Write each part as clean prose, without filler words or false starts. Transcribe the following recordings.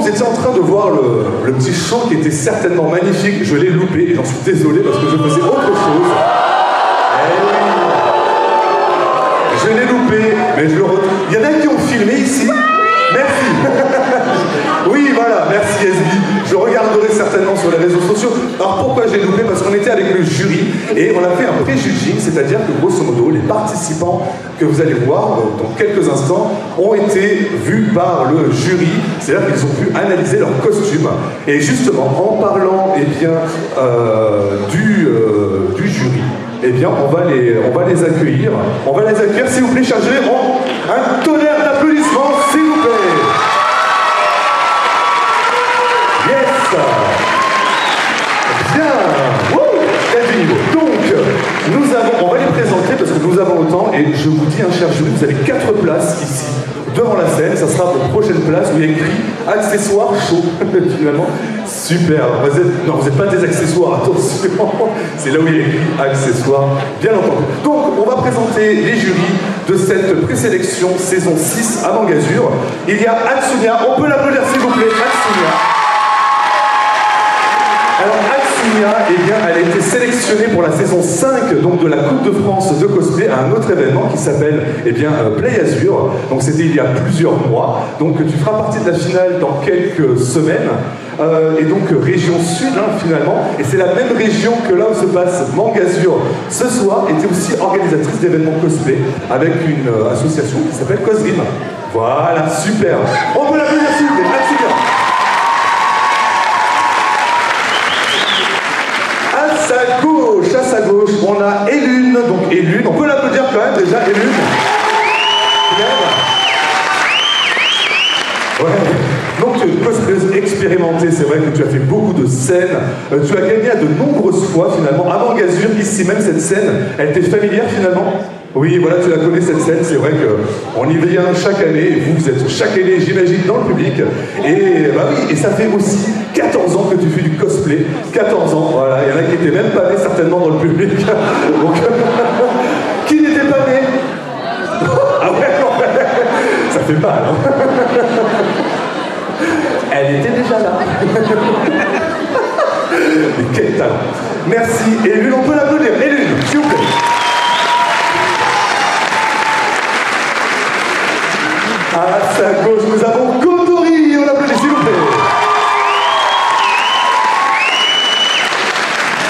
vous étiez en train de voir le petit show qui était certainement magnifique, je l'ai loupé et j'en suis désolé parce que je faisais autre chose. Je l'ai loupé, mais je le retrouve. Il y en a qui ont filmé ici. Merci. Oui, voilà, merci Esby. Je regarderai certainement sur les réseaux sociaux. Alors pourquoi j'ai loupé? Parce qu'on était avec le jury et on a fait un pré-judging, c'est-à-dire que grosso modo, les participants que vous allez voir dans quelques instants ont été vus par le jury, c'est-à-dire qu'ils ont pu analyser leurs costumes. Et justement, en parlant du jury, eh bien, on va les accueillir. On va les accueillir, s'il vous plaît, chargez un tonnerre d'applaudissements, s'il vous plaît. Yes. Bien. Quel niveau. Donc, on va les présenter parce que nous avons autant, et je vous dis, cher jury, vous avez 4 places ici. Devant la scène, ça sera votre prochaine place où il y a écrit accessoires chaud, finalement. Super. Vous n'êtes pas des accessoires, attention. C'est là où il y a écrit accessoires, bien entendu. Donc, on va présenter les jurys de cette présélection saison 6 à Mangasure. Il y a Atsunia, on peut l'applaudir s'il vous plaît, Atsunia. Alors Atsunia, eh bien, elle a été sélectionnée pour la saison 5 donc, de la Coupe de France de cosplay à un autre événement qui s'appelle Play Azure. Donc c'était il y a plusieurs mois. Donc tu feras partie de la finale dans quelques semaines. Et donc région sud finalement. Et c'est la même région que là où se passe Mangasure ce soir, était aussi organisatrice d'événements cosplay avec une association qui s'appelle Cosrim. Voilà, super. On peut l'applaudir s'il vous plaît. Atsunia. À sa gauche, on a Elune. Donc Elune, on peut l'applaudir quand même déjà, Elune. Ouais. Donc cosplayeuse expérimentée, c'est vrai que tu as fait beaucoup de scènes. Tu as gagné à de nombreuses fois finalement. À Mangasure, ici même cette scène, elle t'est familière finalement? Oui, voilà, tu la connais cette scène, c'est vrai qu'on y vient chaque année, et vous êtes chaque année, j'imagine, dans le public. Et bah oui, et ça fait aussi 14 ans que tu fais du cosplay. 14 ans, voilà, il y en a qui n'étaient même pas nés certainement dans le public. Donc, qui n'était pas né? Ah ouais, non, ça fait mal, hein. Elle était déjà là. Mais quel talent. Merci. Elune, on peut l'applaudir. Elune, s'il vous plaît. À sa gauche, nous avons Kotori, on l'applaudit s'il vous plaît.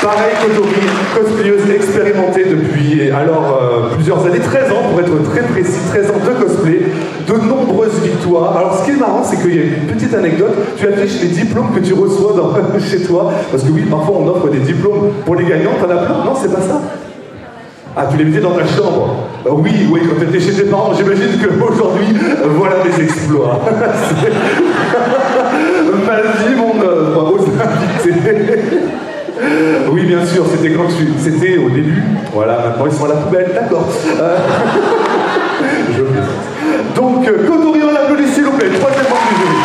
Pareil, Kotori, cosplayeuse expérimentée depuis plusieurs années, 13 ans pour être très précis, 13 ans de cosplay, de nombreuses victoires. Alors ce qui est marrant, c'est qu'il y a une petite anecdote, tu affiches les diplômes que tu reçois chez toi, parce que oui, parfois on offre des diplômes pour les gagnants, t'en as plein? Non, c'est pas ça. Ah, tu les mettais dans ta chambre? Oui, quand tu étais chez tes parents, j'imagine qu'aujourd'hui, voilà mes exploits. Vas-y, mon bravo, invités. Oui, bien sûr, c'était au début. Voilà, maintenant ils sont à la poubelle, d'accord. Je plaisante. Donc, Kotori, on l'applaudit s'il vous plaît, 3e membre du jury.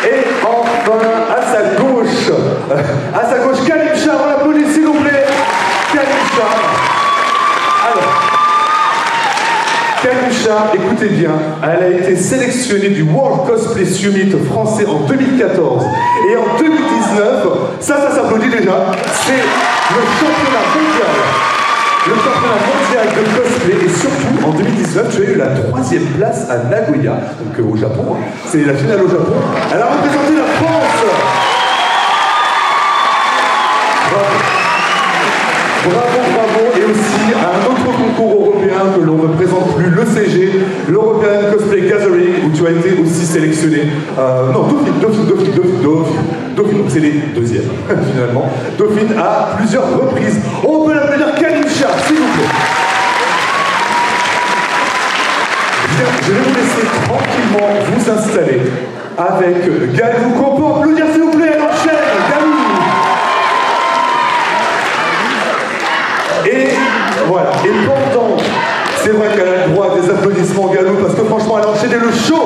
Et enfin, à sa gauche, Kalimcha, on l'applaudit s'il vous plaît. Kalimcha. Alors, Kalimcha, écoutez bien, elle a été sélectionnée du World Cosplay Summit français en 2014. Et en 2019, ça s'applaudit déjà, c'est le championnat mondial. Le championnat mondial de cosplay, et surtout en 2019, tu as eu la 3e place à Nagoya, donc au Japon. C'est la finale au Japon. Elle a représenté la France. Bravo, et aussi à un autre concours européen que l'on ne présente plus, le CG, l'European Cosplay Gathering, où tu as été aussi sélectionné. Dauphine, donc c'est les 2e, finalement. Dauphine à plusieurs reprises. On peut l'appeler Kalimcha, s'il vous plaît. Bien, je vais vous laisser tranquillement vous installer avec Galou, qu'on peut applaudir, s'il vous plaît, elle enchaîne, Galou. Et voilà, et pendant, c'est vrai qu'elle a le droit à des applaudissements Galou, parce que franchement elle a enchaîné le show,